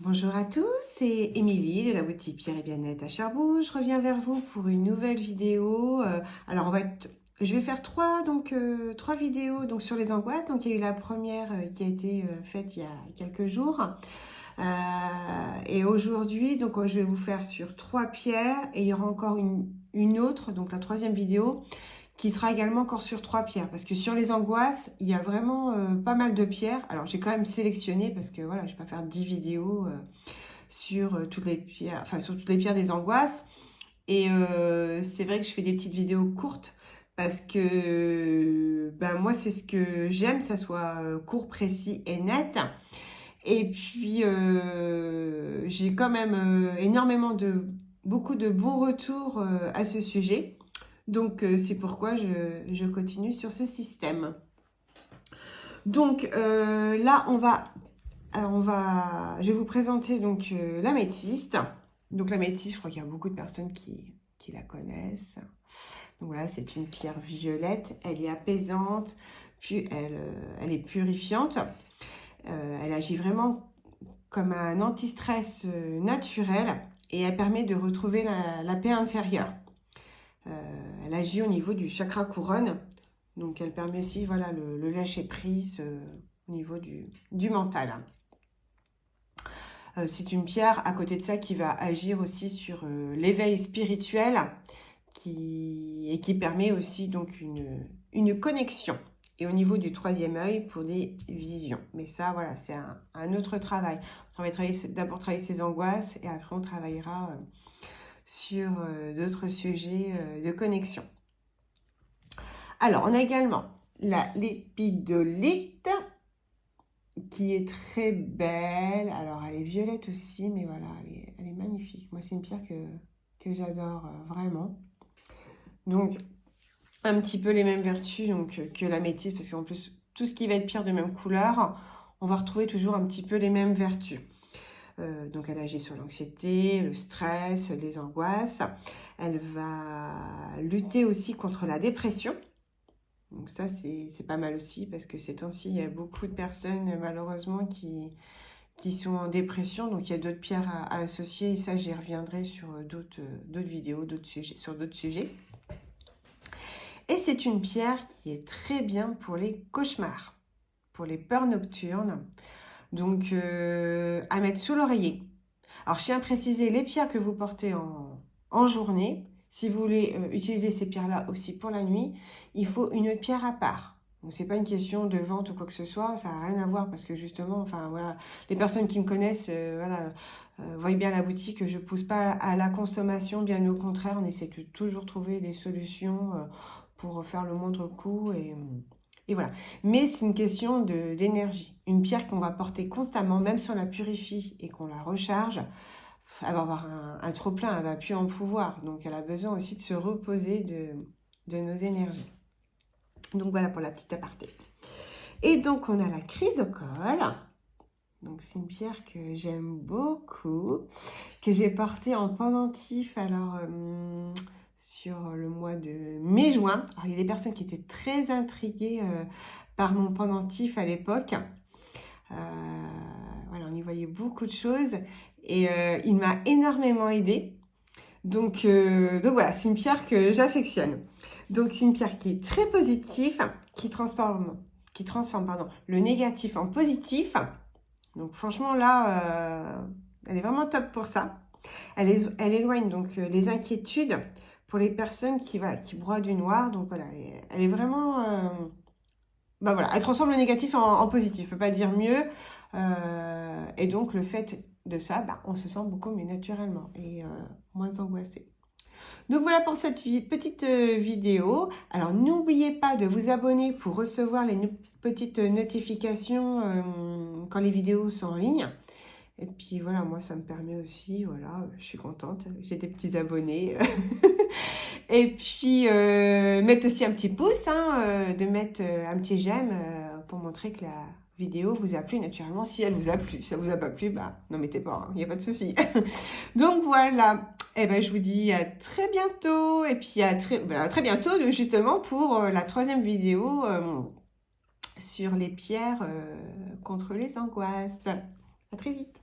Bonjour à tous, c'est Émilie de la boutique Pierre et Bien-être à Cherbourg. Je reviens vers vous pour une nouvelle vidéo. Alors je vais faire trois vidéos donc sur les angoisses. Donc il y a eu la première qui a été faite il y a quelques jours. Et aujourd'hui, donc je vais vous faire sur 3 pierres et il y aura encore une autre, donc la troisième vidéo, qui sera également encore sur 3 pierres. Parce que sur les angoisses, il y a vraiment pas mal de pierres. Alors j'ai quand même sélectionné parce que voilà, je ne vais pas faire 10 vidéos sur toutes les pierres, enfin sur toutes les pierres des angoisses. Et c'est vrai que je fais des petites vidéos courtes parce que ben, moi c'est ce que j'aime, ça soit court, précis et net. Et puis j'ai quand même beaucoup de bons retours à ce sujet. Donc c'est pourquoi je continue sur ce système. Donc là je vais vous présenter donc l'améthyste. Donc l'améthyste, je crois qu'il y a beaucoup de personnes qui la connaissent. Donc voilà, c'est une pierre violette, elle est apaisante, puis elle est purifiante. Elle agit vraiment comme un anti-stress naturel et elle permet de retrouver la paix intérieure. Elle agit au niveau du chakra couronne, donc elle permet aussi voilà, le lâcher-prise au niveau du mental. C'est une pierre à côté de ça qui va agir aussi sur l'éveil spirituel et qui permet aussi donc une connexion. Et au niveau du troisième œil pour des visions. Mais ça, voilà, c'est un autre travail. On va d'abord travailler ses angoisses et après on travaillera sur d'autres sujets de connexion. Alors, on a également la lépidolite qui est très belle. Alors, elle est violette aussi, mais voilà, elle est magnifique. Moi, c'est une pierre que j'adore vraiment. Donc, un petit peu les mêmes vertus donc, que l'améthyste, parce qu'en plus, tout ce qui va être pierre de même couleur, on va retrouver toujours un petit peu les mêmes vertus. Donc, elle agit sur l'anxiété, le stress, les angoisses. Elle va lutter aussi contre la dépression. Donc ça, c'est pas mal aussi, parce que ces temps-ci, il y a beaucoup de personnes, malheureusement, qui sont en dépression. Donc, il y a d'autres pierres à associer. Et ça, j'y reviendrai sur d'autres vidéos, sur d'autres sujets. Et c'est une pierre qui est très bien pour les cauchemars, pour les peurs nocturnes. Donc, à mettre sous l'oreiller. Alors, je tiens à préciser les pierres que vous portez en journée. Si vous voulez utiliser ces pierres-là aussi pour la nuit, il faut une autre pierre à part. Donc, c'est pas une question de vente ou quoi que ce soit, ça n'a rien à voir parce que justement, enfin voilà, les personnes qui me connaissent, voient bien la boutique, je pousse pas à la consommation, bien au contraire, on essaie de toujours trouver des solutions pour faire le moindre coût et voilà. Mais c'est une question d'énergie. Une pierre qu'on va porter constamment, même si on la purifie et qu'on la recharge, elle va avoir un trop-plein, elle va plus en pouvoir. Donc, elle a besoin aussi de se reposer de nos énergies. Donc, voilà pour la petite aparté. Et donc, on a la chrysocole. Donc, c'est une pierre que j'aime beaucoup, que j'ai portée en pendentif, alors, sur le mois de mai-juin. Alors, il y a des personnes qui étaient très intriguées par mon pendentif à l'époque. Voilà, on y voyait beaucoup de choses et il m'a énormément aidé. Donc voilà, c'est une pierre que j'affectionne. Donc c'est une pierre qui est très positive, qui transforme le négatif en positif. Donc franchement là, elle est vraiment top pour ça. Elle éloigne donc les inquiétudes pour les personnes qui broient du noir. Donc voilà, elle est vraiment... bah voilà, elle transforme le négatif en positif, je peux pas dire mieux. Et donc, le fait de ça, bah, on se sent beaucoup mieux naturellement et moins angoissé. Donc, voilà pour cette petite vidéo. Alors, n'oubliez pas de vous abonner pour recevoir les petites notifications quand les vidéos sont en ligne. Et puis, voilà, moi, ça me permet aussi, voilà, je suis contente, j'ai des petits abonnés. Et puis, mettre aussi un petit pouce, de mettre un petit j'aime pour montrer que la vidéo vous a plu naturellement. Si elle vous a plu, si ça vous a pas plu, bah n'en mettez pas, il n'y a pas de souci. Donc voilà, et ben, je vous dis à très bientôt. Et puis à très bientôt justement pour la troisième vidéo sur les pierres contre les angoisses. À très vite.